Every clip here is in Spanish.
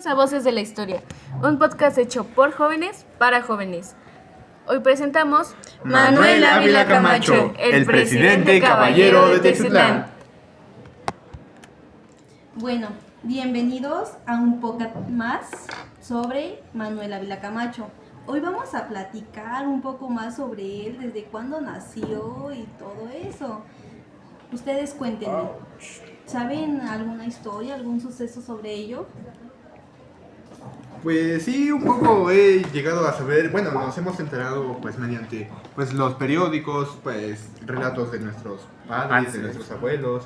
Bienvenidos a Voces de la Historia, un podcast hecho por jóvenes para jóvenes. Hoy presentamos Manuel Ávila Camacho, el presidente caballero de Teziutlán. Bueno, bienvenidos a un podcast más sobre Manuel Ávila Camacho. Hoy vamos a platicar un poco más sobre él, desde cuándo nació y todo eso. Ustedes cuéntenme, ¿saben alguna historia, algún suceso sobre ello? Pues sí, un poco he llegado a saber, bueno, nos hemos enterado pues mediante pues los periódicos, pues relatos de nuestros padres, de nuestros abuelos.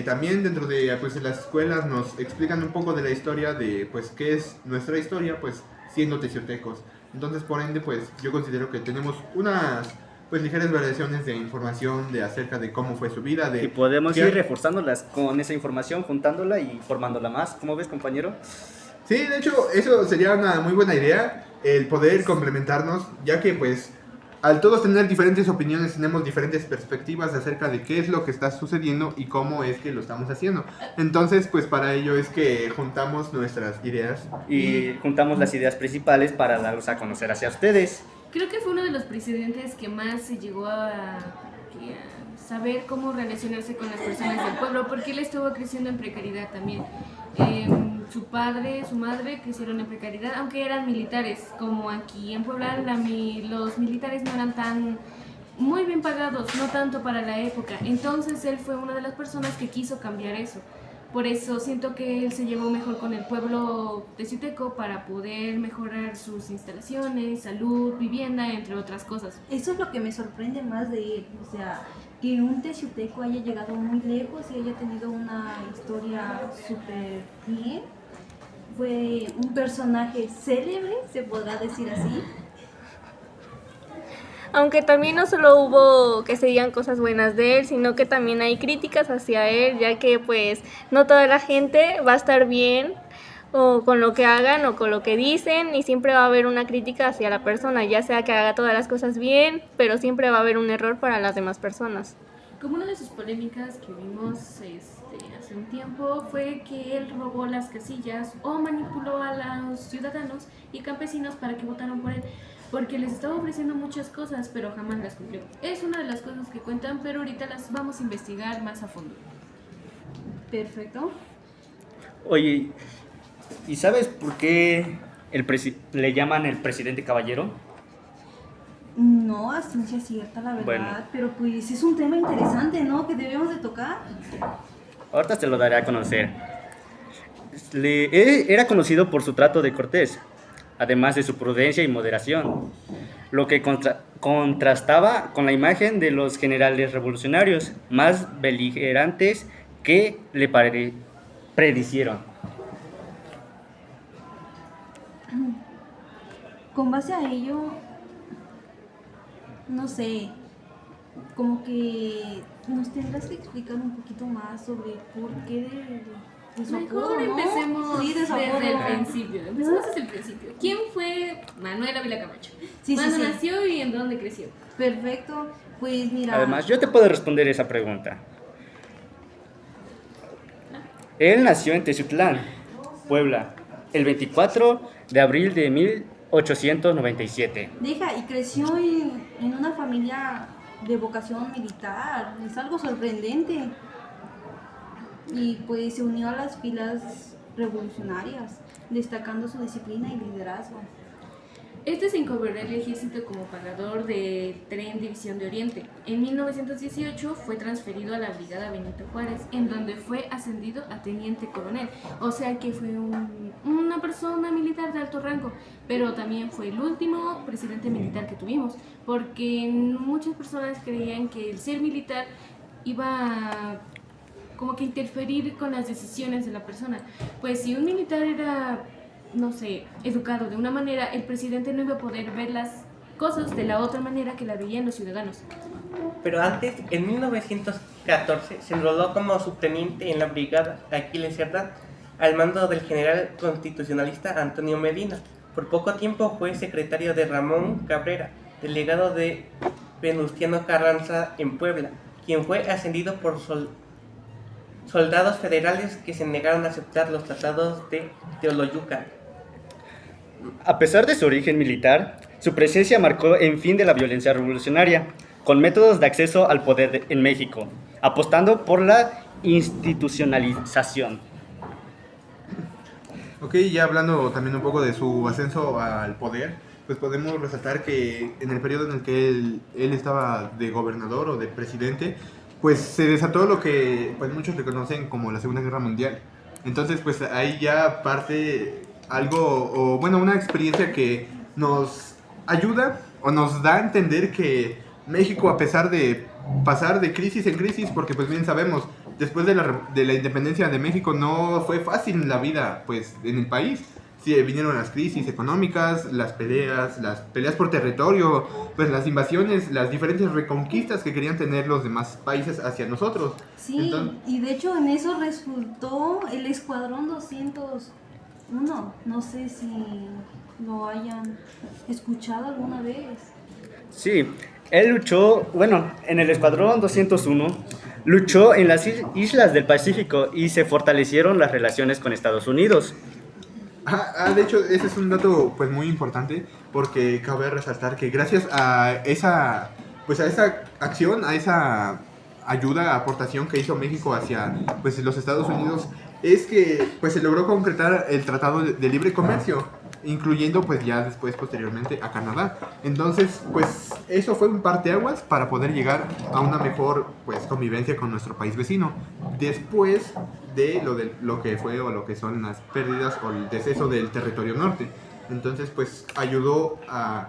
También dentro de pues de las escuelas nos explican un poco de la historia de pues qué es nuestra historia, pues siendo teziutecos. Entonces, por ende, pues yo considero que tenemos unas pues ligeras variaciones de información de acerca de cómo fue su vida, y podemos ir reforzándolas con esa información, juntándola y formándola más. ¿Cómo ves, compañero? Sí, de hecho, eso sería una muy buena idea, el poder complementarnos, ya que pues al todos tener diferentes opiniones tenemos diferentes perspectivas acerca de qué es lo que está sucediendo y cómo es que lo estamos haciendo. Entonces, pues para ello es que juntamos nuestras ideas. Y juntamos las ideas principales para darlos a conocer hacia ustedes. Creo que fue uno de los presidentes que más se llegó a saber cómo relacionarse con las personas del pueblo, porque él estuvo creciendo en precariedad también. Su padre, su madre crecieron en precariedad, aunque eran militares, como aquí en Puebla los militares no eran tan muy bien pagados, no tanto para la época. Entonces él fue una de las personas que quiso cambiar eso. Por eso siento que él se llevó mejor con el pueblo teziuteco para poder mejorar sus instalaciones, salud, vivienda, entre otras cosas. Eso es lo que me sorprende más de él, o sea, que un teziuteco haya llegado muy lejos y haya tenido una historia súper bien. Fue un personaje célebre, se podrá decir así. Aunque también no solo hubo que se digan cosas buenas de él, sino que también hay críticas hacia él, ya que pues no toda la gente va a estar bien o con lo que hagan o con lo que dicen, y siempre va a haber una crítica hacia la persona, ya sea que haga todas las cosas bien, pero siempre va a haber un error para las demás personas. Como una de sus polémicas que vimos hace un tiempo fue que él robó las casillas o manipuló a los ciudadanos y campesinos para que votaran por él, porque les estaba ofreciendo muchas cosas, pero jamás las cumplió. Es una de las cosas que cuentan, pero ahorita las vamos a investigar más a fondo. Perfecto. Oye, ¿y sabes por qué le llaman el presidente caballero? No, a ciencia cierta, la verdad, Bueno. pero pues es un tema interesante, ¿no? Que debemos de tocar. Ahorita te lo daré a conocer. Era conocido por su trato de cortés, además de su prudencia y moderación, lo que contrastaba con la imagen de los generales revolucionarios, más beligerantes que le predicieron. Con base a ello, no sé, como que nos tendrás que explicar un poquito más sobre por qué de su apodo, Mejor ¿no? empecemos Sí, de su desde apodo. el principio. Empecemos desde el principio. ¿Quién fue Manuel Ávila Camacho? Sí, ¿Cuándo sí. nació y en dónde creció? Perfecto, pues mira. Además, yo te puedo responder esa pregunta. Él nació en Teziutlán, Puebla, el 24 de abril de 1897. Y creció en una familia de vocación militar, es algo sorprendente. Y pues se unió a las filas revolucionarias, destacando su disciplina y liderazgo. Se incorporó al ejército como pagador del tren División de Oriente. En 1918 fue transferido a la Brigada Benito Juárez, en donde fue ascendido a teniente coronel. O sea que fue una persona militar de alto rango, pero también fue el último presidente militar que tuvimos, porque muchas personas creían que el ser militar iba a como que interferir con las decisiones de la persona. Pues si un militar era, no sé, educado de una manera, el presidente no iba a poder ver las cosas de la otra manera que la veían los ciudadanos. Pero antes, en 1914, se enroló como subteniente en la brigada Aquiles Cerdán, al mando del general constitucionalista Antonio Medina. Por poco tiempo fue secretario de Ramón Cabrera, delegado de Venustiano Carranza en Puebla, quien fue ascendido por soldados federales que se negaron a aceptar los tratados de Teoloyucan. A pesar de su origen militar, su presencia marcó el fin de la violencia revolucionaria, con métodos de acceso al poder en México, apostando por la institucionalización. Ok, ya hablando también un poco de su ascenso al poder, pues podemos resaltar que en el periodo en el que él estaba de gobernador o de presidente, pues se desató lo que pues muchos le conocen como la Segunda Guerra Mundial. Entonces pues ahí ya parte algo, o bueno, una experiencia que nos ayuda o nos da a entender que México, a pesar de pasar de crisis en crisis, porque pues bien sabemos, después de la independencia de México no fue fácil la vida pues en el país. Sí, vinieron las crisis económicas, las peleas por territorio, pues las invasiones, las diferentes reconquistas que querían tener los demás países hacia nosotros. Sí, Entonces, y de hecho en eso resultó el Escuadrón 201. No sé si lo hayan escuchado alguna vez. Sí, él luchó, bueno, en el Escuadrón 201, luchó en las islas del Pacífico y se fortalecieron las relaciones con Estados Unidos. de hecho, ese es un dato pues muy importante porque cabe resaltar que gracias a esa acción, a esa ayuda, aportación que hizo México hacia pues los Estados Unidos, es que pues se logró concretar el Tratado de Libre Comercio, incluyendo pues ya después posteriormente a Canadá. Entonces pues eso fue un parteaguas para poder llegar a una mejor pues convivencia con nuestro país vecino después de lo que fue o lo que son las pérdidas o el deceso del territorio norte. Entonces pues ayudó a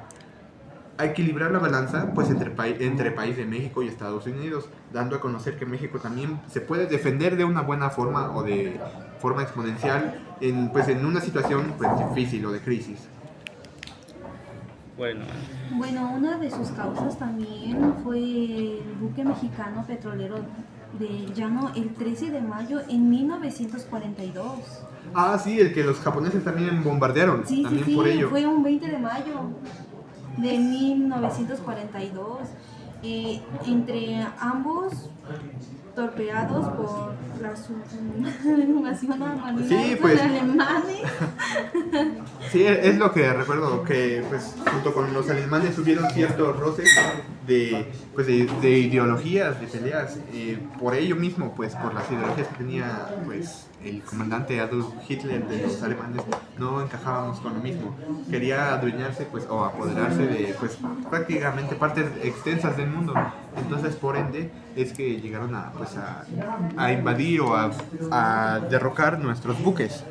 equilibrar la balanza pues entre país de México y Estados Unidos, dando a conocer que México también se puede defender de una buena forma o de forma exponencial en una situación pues difícil o de crisis. Bueno, una de sus causas también fue el buque mexicano petrolero de Llano el 13 de mayo en 1942. Sí, el que los japoneses también bombardearon, Sí, también sí, por sí, ello. fue un 20 de mayo de 1942. Entre ambos torpedados por la invasión Sí, pues. de alemanes. Sí, es lo que recuerdo, que pues junto con los alemanes hubieron ciertos roces de ideologías, de peleas. Por ello mismo, pues por las ideologías que tenía pues el comandante Adolf Hitler de los alemanes, no encajábamos con lo mismo. Quería adueñarse pues o apoderarse de pues prácticamente partes extensas del mundo. Entonces por ende es que llegaron a invadir o a derrocar nuestros buques.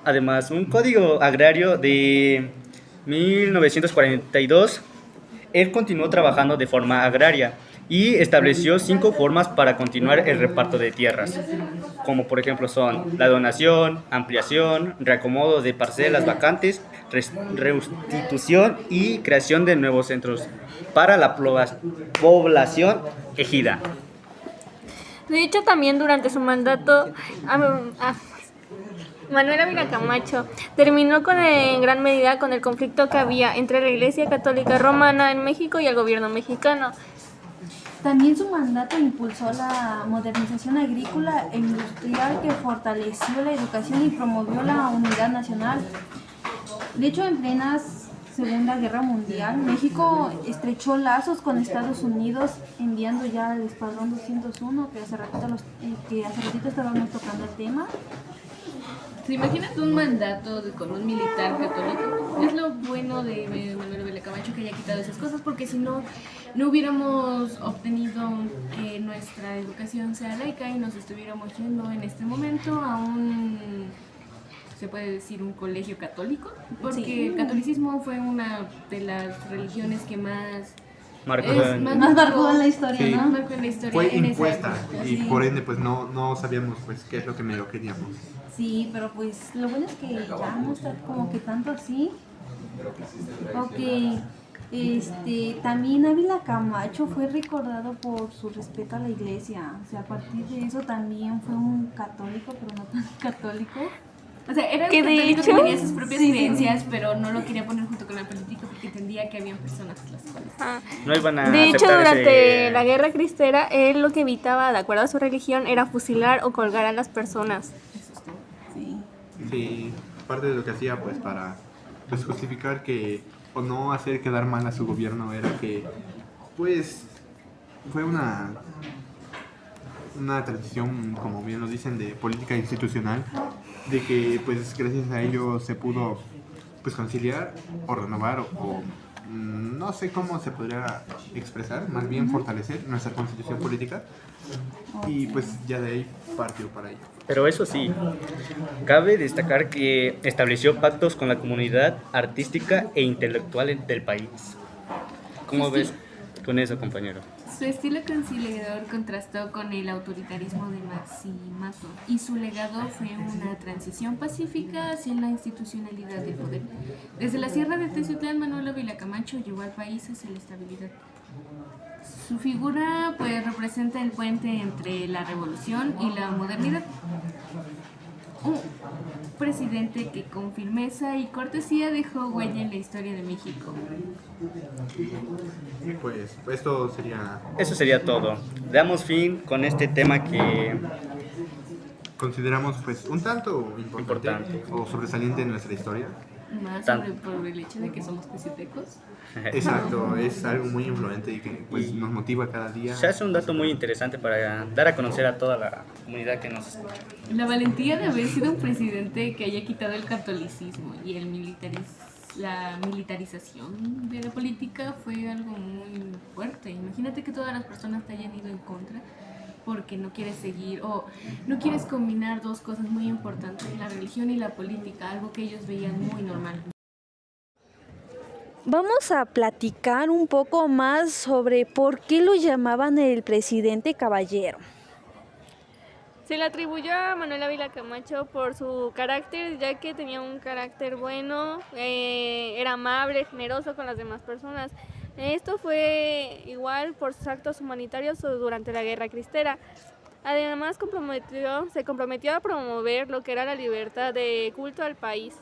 Además, un código agrario de 1942, él continuó trabajando de forma agraria y estableció 5 formas para continuar el reparto de tierras, como por ejemplo son la donación, ampliación, reacomodo de parcelas vacantes, restitución y creación de nuevos centros para la población ejida. De hecho, también durante su mandato, Manuel Ávila Camacho terminó en gran medida con el conflicto que había entre la Iglesia Católica Romana en México y el gobierno mexicano. También su mandato impulsó la modernización agrícola e industrial que fortaleció la educación y promovió la unidad nacional. De hecho, en plena Segunda Guerra Mundial, México estrechó lazos con Estados Unidos, enviando ya al Escuadrón 201, que hace ratito estábamos tocando el tema. ¿Se imaginan un mandato con un militar católico? Es lo bueno de Manuel Ávila Camacho, que haya quitado esas cosas, porque si no, no hubiéramos obtenido que nuestra educación sea laica y nos estuviéramos yendo en este momento a se puede decir, un colegio católico, porque Sí. el catolicismo fue una de las religiones que más Marcó Más marcó en la historia, Sí. ¿no? marcó en la historia Fue en esa impuesta época. y sí. por ende pues no sabíamos pues qué es lo que me lo queríamos. Sí, pero pues lo bueno es que ya no está como que tanto así. Ok, también Ávila Camacho fue recordado por su respeto a la iglesia. O sea, a partir de eso también fue un católico, pero no tan católico. O sea, era un Que de católico que hecho- tenía sus propias Sí. creencias, pero no lo quería poner junto con la política porque entendía que habían personas las cuales... Ah. No iban a De hecho, aceptar durante ese- la guerra cristera, él lo que evitaba, de acuerdo a su religión, era fusilar o colgar a las personas. Sí. Sí, parte de lo que hacía pues para pues justificar que o no hacer quedar mal a su gobierno era que pues fue una transición, como bien nos dicen, de política institucional, de que pues gracias a ello se pudo pues conciliar o renovar no sé cómo se podría expresar, más bien fortalecer nuestra constitución política y pues ya de ahí partió para ello. Pero eso sí, cabe destacar que estableció pactos con la comunidad artística e intelectual del país. ¿Cómo ves con eso, compañero? Su estilo conciliador contrastó con el autoritarismo de Maximato y su legado fue una transición pacífica hacia la institucionalidad del poder. Desde la sierra de Teciutlán, Manuel Ávila Camacho llevó al país hacia la estabilidad. Su figura pues representa el puente entre la revolución y la modernidad. Un presidente que con firmeza y cortesía dejó huella en la historia de México. Pues esto sería, Eso sería todo. Damos fin con este tema que consideramos pues un tanto importante, Importante. o sobresaliente en nuestra historia. Más Tan- sobre por el hecho de que somos pesitecos. Exacto, es algo muy influente y que pues nos motiva cada día. se hace un dato muy interesante para dar a conocer a toda la comunidad que nos escucha. La valentía de haber sido un presidente que haya quitado el catolicismo y la militarización de la política fue algo muy fuerte. Imagínate que todas las personas te hayan ido en contra porque no quieres seguir o no quieres combinar dos cosas muy importantes, la religión y la política, algo que ellos veían muy normal. Vamos a platicar un poco más sobre por qué lo llamaban el presidente caballero. Se le atribuyó a Manuel Ávila Camacho por su carácter, ya que tenía un carácter bueno, era amable, generoso con las demás personas. Esto fue igual por sus actos humanitarios durante la Guerra Cristera. Además, se comprometió a promover lo que era la libertad de culto al país,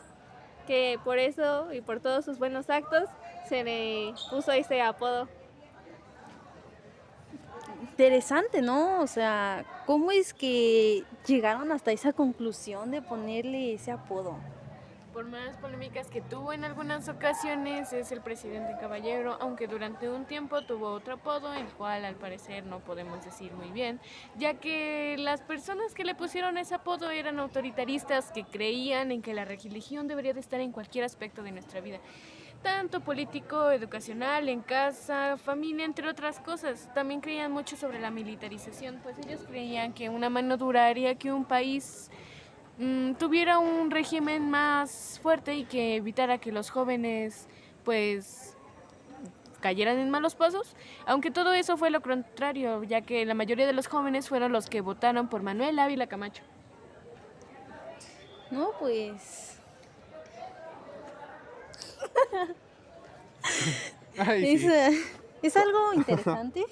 que por eso y por todos sus buenos actos se le puso ese apodo. Interesante, ¿no? O sea, ¿cómo es que llegaron hasta esa conclusión de ponerle ese apodo? Por más polémicas que tuvo en algunas ocasiones, es el presidente caballero, aunque durante un tiempo tuvo otro apodo, el cual al parecer no podemos decir muy bien, ya que las personas que le pusieron ese apodo eran autoritaristas que creían en que la religión debería de estar en cualquier aspecto de nuestra vida, tanto político, educacional, en casa, familia, entre otras cosas. También creían mucho sobre la militarización, pues ellos creían que una mano dura haría que un país tuviera un régimen más fuerte y que evitara que los jóvenes pues cayeran en malos pasos, aunque todo eso fue lo contrario, ya que la mayoría de los jóvenes fueron los que votaron por Manuel Ávila Camacho. No, pues Ay, es, sí. es algo interesante.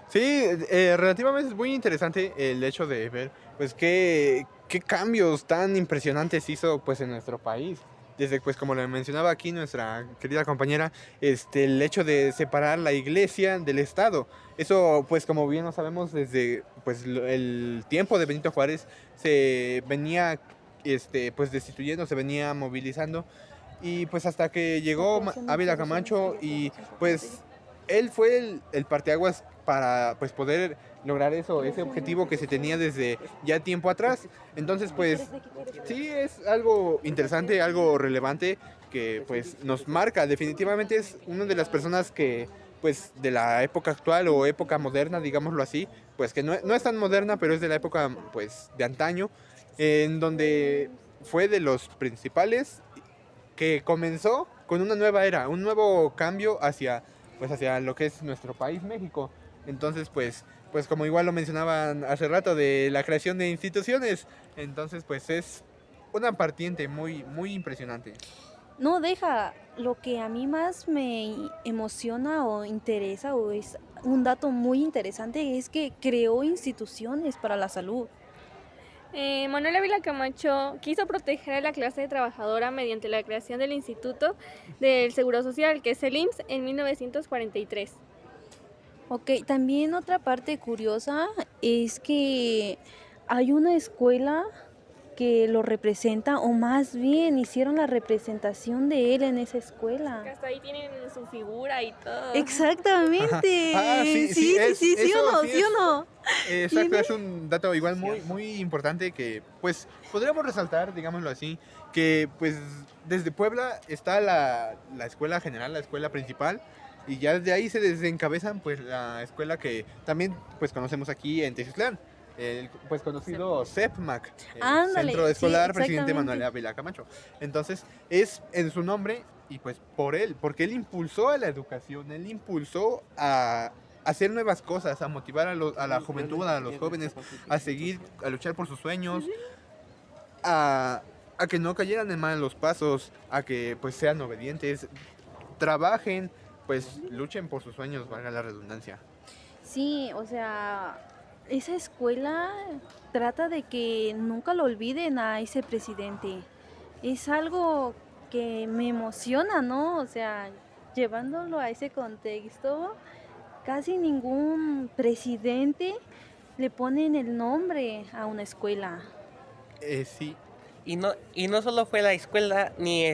Sí, relativamente es muy interesante el hecho de ver pues qué cambios tan impresionantes hizo pues en nuestro país. Desde pues como le mencionaba aquí nuestra querida compañera, el hecho de separar la iglesia del Estado. Eso pues como bien lo sabemos desde pues el tiempo de Benito Juárez se venía pues destituyendo, se venía movilizando y pues hasta que llegó Ávila Camacho y pues él fue el parteaguas para pues poder lograr eso, ese objetivo que se tenía desde ya tiempo atrás. Entonces pues sí es algo interesante, algo relevante que pues nos marca. Definitivamente es una de las personas que pues de la época actual o época moderna, digámoslo así, pues que no es tan moderna, pero es de la época pues de antaño, en donde fue de los principales que comenzó con una nueva era, un nuevo cambio hacia lo que es nuestro país, México. Entonces, pues como igual lo mencionaban hace rato de la creación de instituciones, entonces pues es una partiente muy, muy impresionante. No, deja, lo que a mí más me emociona o interesa o es un dato muy interesante es que creó instituciones para la salud. Manuel Ávila Camacho quiso proteger a la clase trabajadora mediante la creación del Instituto del Seguro Social, que es el IMSS, en 1943. Ok, también otra parte curiosa es que hay una escuela que lo representa, o más bien hicieron la representación de él en esa escuela. Hasta ahí tienen su figura y todo. Exactamente. Ah, sí, sí, sí, sí eso o no, sí sí o no. Exacto, ¿Tiene? es un dato igual muy importante que pues podríamos resaltar, digámoslo así, que pues desde Puebla está la escuela general, la escuela principal, y ya desde ahí se desencabezan pues la escuela que también pues conocemos aquí en Teciutlán, el pues conocido CEPMAC, el Ándale, Centro sí, Escolar Presidente exactamente. Manuel Ávila Camacho. Entonces es en su nombre y pues por él, porque él impulsó a la educación, él impulsó a hacer nuevas cosas, a motivar a la juventud, a los jóvenes, a seguir, a luchar por sus sueños, a que no cayeran en malos pasos, a que pues sean obedientes, trabajen, pues luchen por sus sueños, valga la redundancia. Sí, o sea, esa escuela trata de que nunca lo olviden a ese presidente. Es algo que me emociona, ¿no? O sea, llevándolo a ese contexto, casi ningún presidente le ponen el nombre a una escuela. Sí, Y no solo fue la escuela ni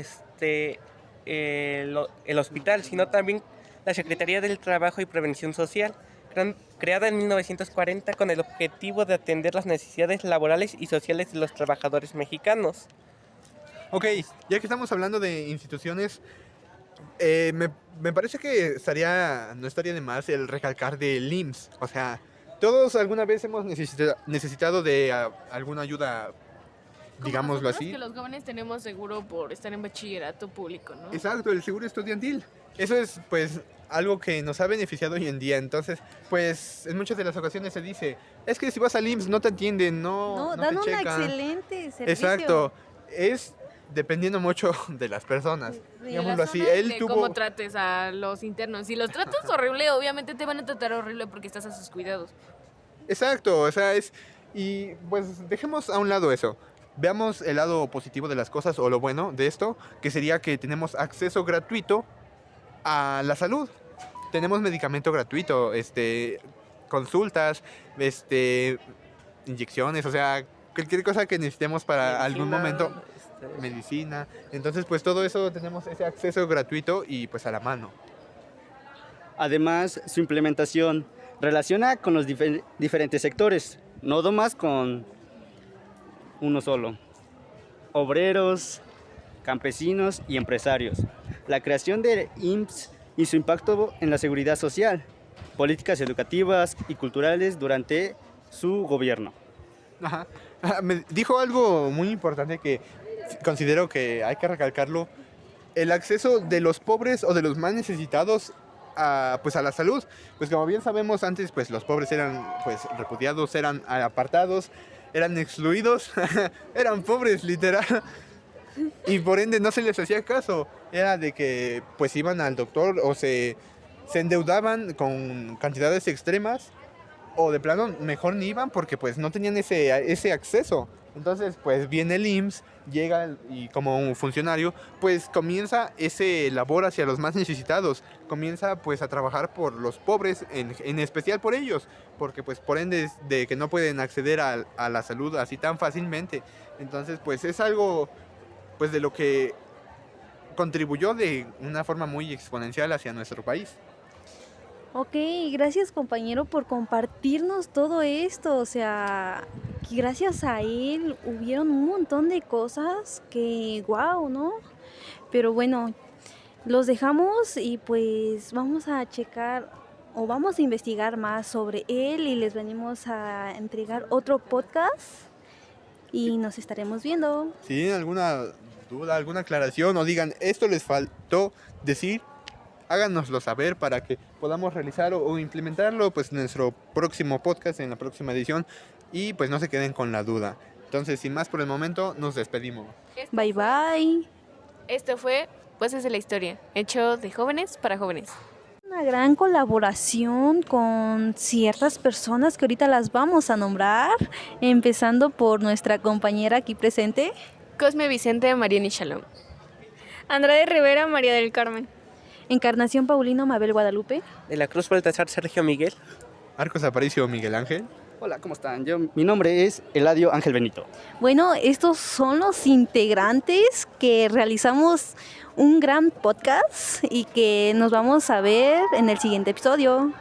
el hospital, sino también la Secretaría del Trabajo y Prevención Social, creada en 1940 con el objetivo de atender las necesidades laborales y sociales de los trabajadores mexicanos. ok, ya que estamos hablando de instituciones, me parece que no estaría de más el recalcar del IMSS. O sea, todos alguna vez hemos necesitado de alguna ayuda, Como digámoslo nosotros, así. que los jóvenes tenemos seguro por estar en bachillerato público, ¿no? Exacto, el seguro estudiantil. Eso es pues algo que nos ha beneficiado hoy en día. Entonces, pues en muchas de las ocasiones se dice, es que si vas al IMSS no te atienden, no Dan te un checan. excelente servicio. Exacto, es dependiendo mucho de las personas. De Digámoslo La así, zona él de tuvo... cómo trates a los internos. Si los tratas horrible, obviamente te van a tratar horrible porque estás a sus cuidados. Exacto, o sea, es... Y pues dejemos a un lado eso. Veamos el lado positivo de las cosas o lo bueno de esto, que sería que tenemos acceso gratuito a la salud. Tenemos medicamento gratuito, consultas, inyecciones, o sea, cualquier cosa que necesitemos para algún momento, medicina. Entonces, pues todo eso tenemos ese acceso gratuito y pues a la mano. Además, su implementación relaciona con los diferentes sectores, no nomás con uno solo: obreros, campesinos y empresarios. La creación del IMSS y su impacto en la seguridad social, políticas educativas y culturales durante su gobierno. Ajá. Me dijo algo muy importante que considero que hay que recalcarlo: el acceso de los pobres o de los más necesitados pues a la salud. Pues como bien sabemos, antes pues los pobres eran pues repudiados, eran apartados, eran excluidos, eran pobres literal, y por ende no se les hacía caso. Era de que pues iban al doctor o se endeudaban con cantidades extremas, o de plano mejor ni iban porque pues no tenían ese acceso. Entonces pues viene el IMSS, llega y como un funcionario pues comienza ese labor hacia los más necesitados, comienza pues a trabajar por los pobres, en especial por ellos, porque pues por ende de que no pueden acceder a la salud así tan fácilmente. Entonces pues es algo pues de lo que contribuyó de una forma muy exponencial hacia nuestro país. Ok, gracias compañero por compartirnos todo esto, o sea, que gracias a él hubieron un montón de cosas que, wow, ¿no? Pero bueno, los dejamos y pues vamos a checar o vamos a investigar más sobre él y les venimos a entregar otro podcast y nos estaremos viendo. Si tienen alguna duda, alguna aclaración o digan esto les faltó decir, háganoslo saber para que podamos realizar o implementarlo pues en nuestro próximo podcast, en la próxima edición, y pues no se queden con la duda. Entonces, sin más por el momento, nos despedimos. Bye bye. Esto fue Voces de la Historia, hecho de jóvenes para jóvenes. Una gran colaboración con ciertas personas que ahorita las vamos a nombrar, empezando por nuestra compañera aquí presente. Cosme Vicente, Mariani Shalom. Andrade Rivera, María del Carmen. Encarnación Paulino, Mabel Guadalupe. De la Cruz Baltasar, Sergio Miguel. Arcos Aparicio, Miguel Ángel. Hola, ¿cómo están? Mi nombre es Eladio Ángel Benito. Bueno, estos son los integrantes que realizamos un gran podcast y que nos vamos a ver en el siguiente episodio.